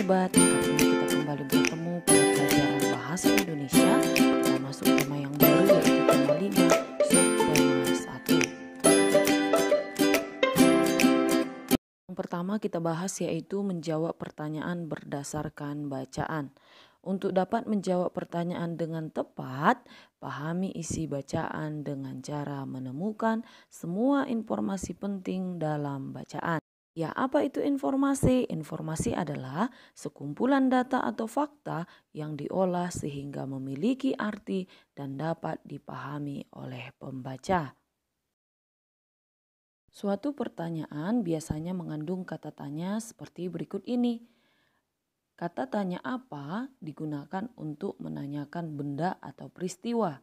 sobat, kali ini kita kembali bertemu pada pelajaran bahasa Indonesia. Kita masuk tema yang baru yaitu tema 5, subtema 1. Yang pertama kita bahas yaitu menjawab pertanyaan berdasarkan bacaan. Untuk dapat menjawab pertanyaan dengan tepat, pahami isi bacaan dengan cara menemukan semua informasi penting dalam bacaan. Ya, apa itu informasi? Informasi adalah sekumpulan data atau fakta yang diolah sehingga memiliki arti dan dapat dipahami oleh pembaca. Suatu pertanyaan biasanya mengandung kata tanya seperti berikut ini. Kata tanya apa digunakan untuk menanyakan benda atau peristiwa.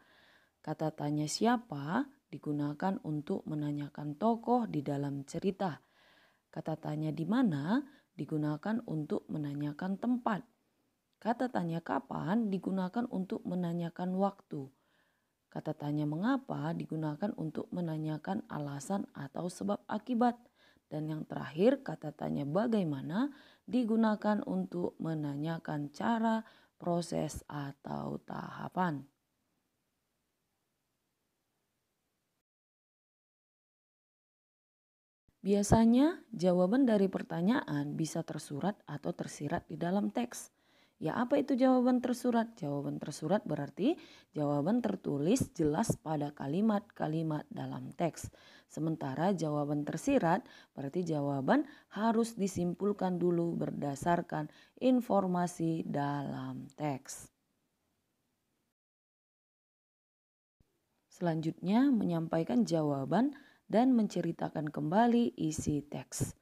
Kata tanya siapa digunakan untuk menanyakan tokoh di dalam cerita. Kata tanya di mana digunakan untuk menanyakan tempat. Kata tanya kapan digunakan untuk menanyakan waktu. Kata tanya mengapa digunakan untuk menanyakan alasan atau sebab akibat. Dan yang terakhir, kata tanya bagaimana digunakan untuk menanyakan cara, proses, atau tahapan. Biasanya jawaban dari pertanyaan bisa tersurat atau tersirat di dalam teks. Ya, apa itu jawaban tersurat? Jawaban tersurat berarti jawaban tertulis jelas pada kalimat-kalimat dalam teks. Sementara jawaban tersirat berarti jawaban harus disimpulkan dulu berdasarkan informasi dalam teks. Selanjutnya menyampaikan jawaban dan menceritakan kembali isi teks.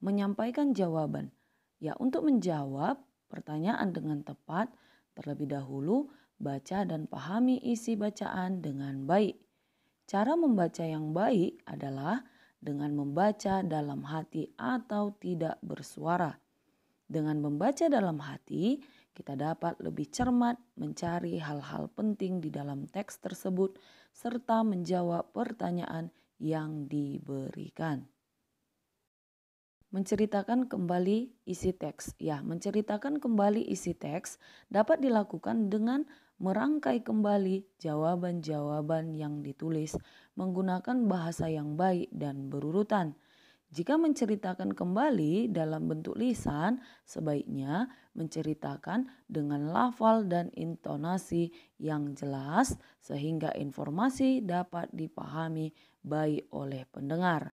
Menyampaikan jawaban. Ya, untuk menjawab pertanyaan dengan tepat, terlebih dahulu baca dan pahami isi bacaan dengan baik. Cara membaca yang baik adalah dengan membaca dalam hati atau tidak bersuara. Dengan membaca dalam hati, kita dapat lebih cermat mencari hal-hal penting di dalam teks tersebut serta menjawab pertanyaan yang diberikan. Menceritakan kembali isi teks. Ya, menceritakan kembali isi teks dapat dilakukan dengan merangkai kembali jawaban-jawaban yang ditulis menggunakan bahasa yang baik dan berurutan. Jika menceritakan kembali dalam bentuk lisan, sebaiknya menceritakan dengan lafal dan intonasi yang jelas sehingga informasi dapat dipahami baik oleh pendengar.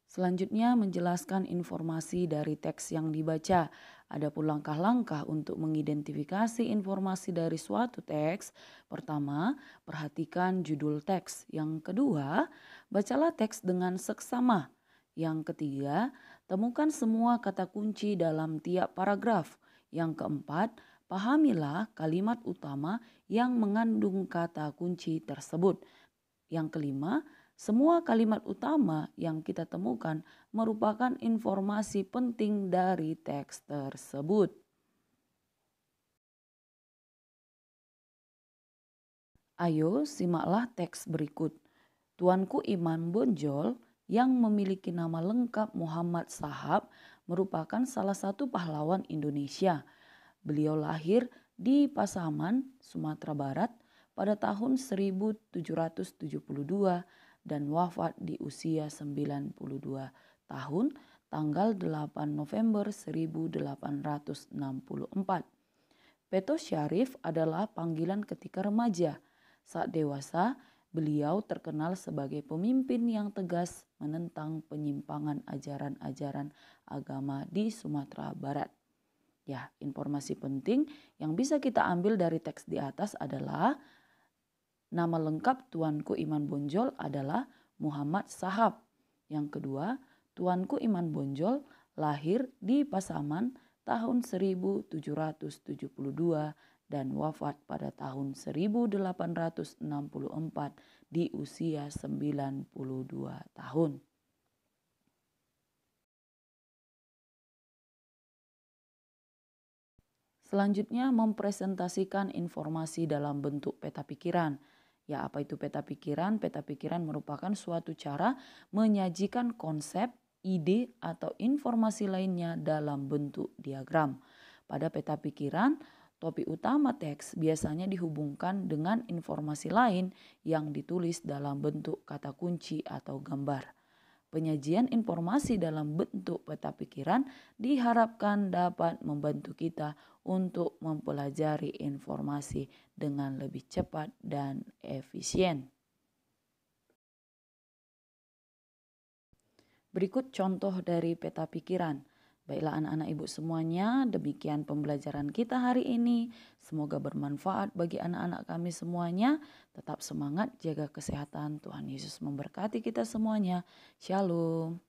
Selanjutnya menjelaskan informasi dari teks yang dibaca. Ada pun langkah-langkah untuk mengidentifikasi informasi dari suatu teks. Pertama, perhatikan judul teks. Yang kedua, bacalah teks dengan seksama. Yang ketiga, temukan semua kata kunci dalam tiap paragraf. Yang keempat, pahamilah kalimat utama yang mengandung kata kunci tersebut. Yang kelima, semua kalimat utama yang kita temukan merupakan informasi penting dari teks tersebut. Ayo simaklah teks berikut. Tuanku Iman Bonjol yang memiliki nama lengkap Muhammad Sahab merupakan salah satu pahlawan Indonesia. Beliau lahir di Pasaman, Sumatera Barat pada tahun 1772 dan wafat di usia 92 tahun tanggal 8 November 1864. Peto Syarif adalah panggilan ketika remaja. Saat dewasa, beliau terkenal sebagai pemimpin yang tegas menentang penyimpangan ajaran-ajaran agama di Sumatera Barat. Ya, informasi penting yang bisa kita ambil dari teks di atas adalah nama lengkap Tuanku Iman Bonjol adalah Muhammad Sahab. Yang kedua, Tuanku Iman Bonjol lahir di Pasaman tahun 1772 dan wafat pada tahun 1864 di usia 92 tahun. Selanjutnya mempresentasikan informasi dalam bentuk peta pikiran. Ya, apa itu peta pikiran? Peta pikiran merupakan suatu cara menyajikan konsep, ide, atau informasi lainnya dalam bentuk diagram. Pada peta pikiran, topik utama teks biasanya dihubungkan dengan informasi lain yang ditulis dalam bentuk kata kunci atau gambar. Penyajian informasi dalam bentuk peta pikiran diharapkan dapat membantu kita untuk mempelajari informasi dengan lebih cepat dan efisien. Berikut contoh dari peta pikiran. Baiklah anak-anak ibu semuanya, demikian pembelajaran kita hari ini. Semoga bermanfaat bagi anak-anak kami semuanya. Tetap semangat, jaga kesehatan. Tuhan Yesus memberkati kita semuanya. Shalom.